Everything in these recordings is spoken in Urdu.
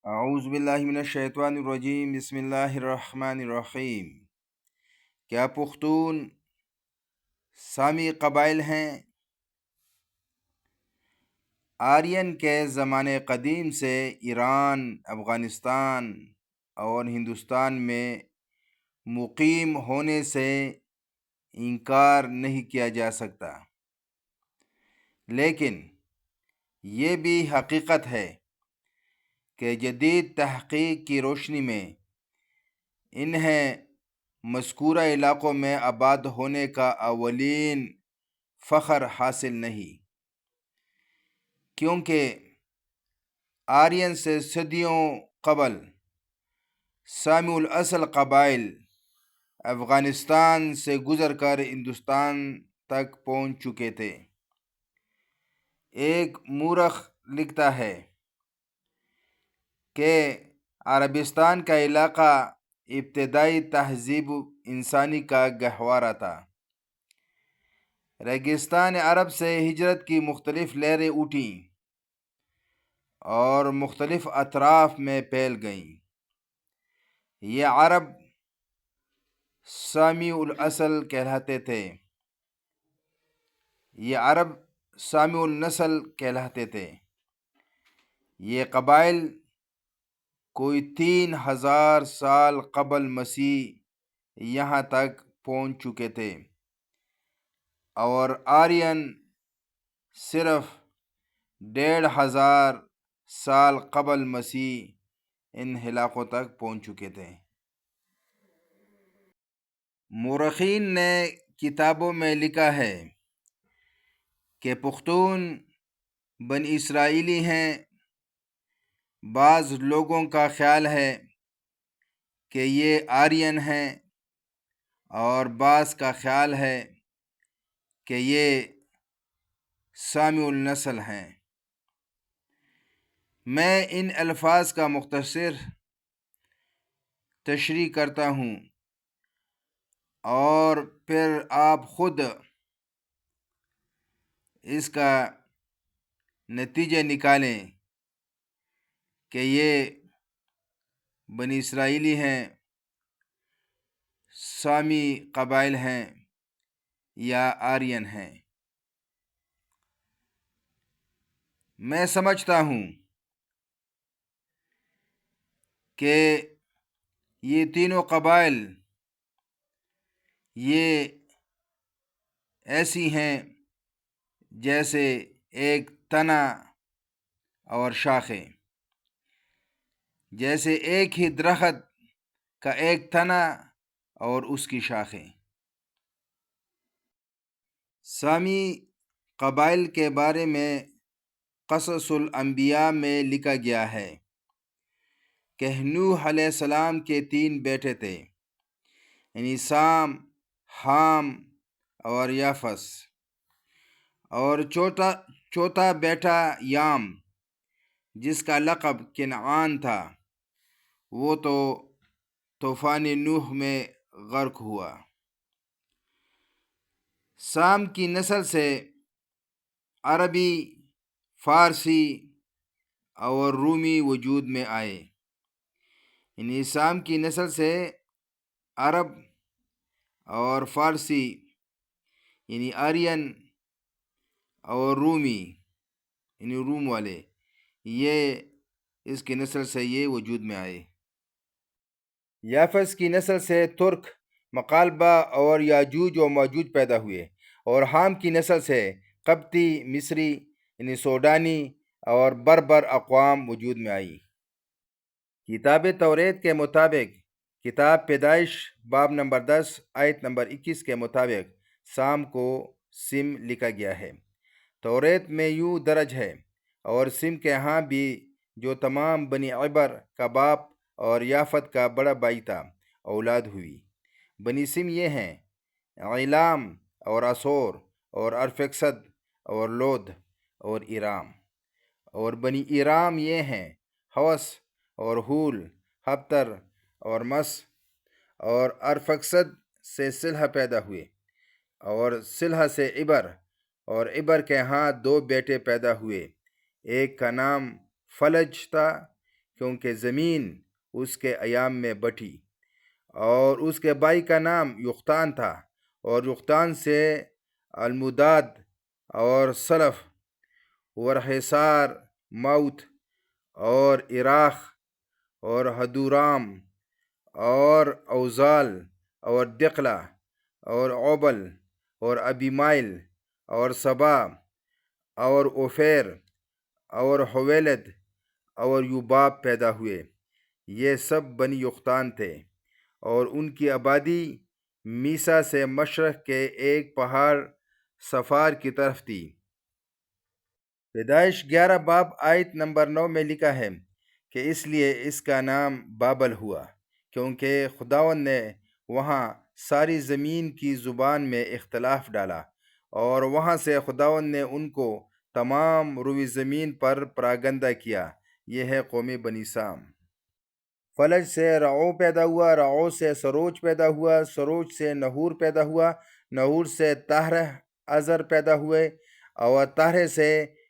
اعوذ باللہ من الشیطان الرجیم، بسم اللہ الرحمن الرحیم۔ کیا پختون سامی قبائل ہیں؟ آرین کے زمانے قدیم سے ایران، افغانستان اور ہندوستان میں مقیم ہونے سے انکار نہیں کیا جا سکتا، لیکن یہ بھی حقیقت ہے کہ جدید تحقیق کی روشنی میں انہیں مذکورہ علاقوں میں آباد ہونے کا اولین فخر حاصل نہیں، کیونکہ آرین سے صدیوں قبل سامی الاصل قبائل افغانستان سے گزر کر ہندوستان تک پہنچ چکے تھے۔ ایک مورخ لکھتا ہے کہ عربستان کا علاقہ ابتدائی تہذیب انسانی کا گہوارہ تھا۔ ریگستان عرب سے ہجرت کی مختلف لہریں اٹھیں اور مختلف اطراف میں پھیل گئیں۔ یہ عرب سامی الاصل کہلاتے تھے، یہ عرب سامی النسل کہلاتے تھے۔ یہ قبائل کوئی 3000 سال قبل مسیح یہاں تک پہنچ چکے تھے، اور آرین صرف 1500 سال قبل مسیح ان علاقوں تک پہنچ چکے تھے۔ مورخین نے کتابوں میں لکھا ہے کہ پختون بنی اسرائیلی ہیں۔ بعض لوگوں کا خیال ہے کہ یہ آرین ہیں، اور بعض کا خیال ہے کہ یہ سامی النسل ہیں۔ میں ان الفاظ کا مختصر تشریح کرتا ہوں اور پھر آپ خود اس کا نتیجہ نکالیں کہ یہ بنی اسرائیلی ہیں، سامی قبائل ہیں یا آرین ہیں۔ میں سمجھتا ہوں کہ یہ تینوں قبائل یہ ایسی ہیں جیسے ایک تنا اور شاخیں، جیسے ایک ہی درخت کا ایک تنا اور اس کی شاخیں۔ سامی قبائل کے بارے میں قصص الانبیاء میں لکھا گیا ہے کہ نوح علیہ السلام کے 3 بیٹے تھے، یعنی سام، حام اور یافس، اور چوتھا بیٹا یام جس کا لقب کنعان تھا، وہ تو طوفان نوح میں غرق ہوا۔ سام کی نسل سے عربی، فارسی اور رومی وجود میں آئے، یعنی سام کی نسل سے عرب اور فارسی یعنی آرین اور رومی یعنی روم والے، یہ اس کی نسل سے یہ وجود میں آئے۔ یافس کی نسل سے ترک، مقالبہ اور یاجوج و ماجوج پیدا ہوئے، اور حام کی نسل سے قبطی، مصری یعنی سوڈانی اور بربر اقوام وجود میں آئی۔ کتاب توریت کے مطابق کتاب پیدائش باب نمبر 10 آیت نمبر 21 کے مطابق سام کو سم لکھا گیا ہے۔ توریت میں یوں درج ہے، اور سم کے ہاں بھی جو تمام بنی عبر کا باپ اور یافت کا بڑا بھائی تھا اولاد ہوئی۔ بنی سم یہ ہیں عیلام اور اسور اور ارفکسد اور لود اور ایرام، اور بنی ایرام یہ ہیں حوس اور حول، ہپتر اور مس، اور ارفکسد سے سلح پیدا ہوئے، اور سلح سے عبر، اور عبر کے ہاں 2 بیٹے پیدا ہوئے، ایک کا نام فلج تھا، کیونکہ زمین اس کے ایام میں بٹھی۔ اور اس کے بھائی کا نام یقطان تھا، اور یقطان سے المداد اور سلف ورحسار موت اور عراق اور حدورام اور اوزال اور دقلہ اور عوبل اور ابیمائل اور صبا اور اوفیر اور حویلد اور یوباب پیدا ہوئے۔ یہ سب بنی یقطان تھے، اور ان کی آبادی میسا سے مشرق کے ایک پہاڑ صفار کی طرف تھی۔ پیدائش 11 باب آیت نمبر 9 میں لکھا ہے کہ اس لیے اس کا نام بابل ہوا، کیونکہ خداوند نے وہاں ساری زمین کی زبان میں اختلاف ڈالا، اور وہاں سے خداوند نے ان کو تمام روئی زمین پر پراگندہ کیا۔ یہ ہے قوم بنی سام۔ فلج سے رعو پیدا ہوا، رعو سے سروج پیدا ہوا، سروج سے نحور پیدا ہوا، نحور سے طہرہ ازر پیدا ہوئے، اور طہرہ سے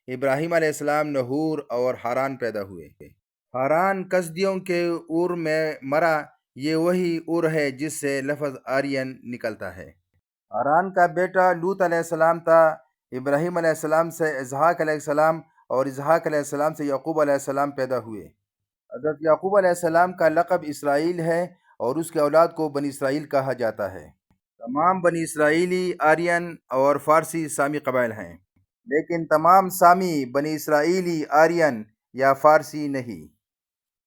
ابراہیم علیہ السلام، نحور اور حاران پیدا ہوئے۔ حاران کسدیوں کے اور میں مرا، یہ وہی اور ہے جس سے لفظ آرین نکلتا ہے۔ حاران کا بیٹا لوط علیہ السلام تھا۔ ابراہیم علیہ السلام سے اسحاق علیہ السلام، اور اسحاق علیہ السلام سے یعقوب علیہ السلام پیدا ہوئے۔ حضرت یعقوب علیہ السلام کا لقب اسرائیل ہے، اور اس کے اولاد کو بنی اسرائیل کہا جاتا ہے۔ تمام بنی اسرائیلی آرین اور فارسی سامی قبائل ہیں، لیکن تمام سامی بنی اسرائیلی آرین یا فارسی نہیں۔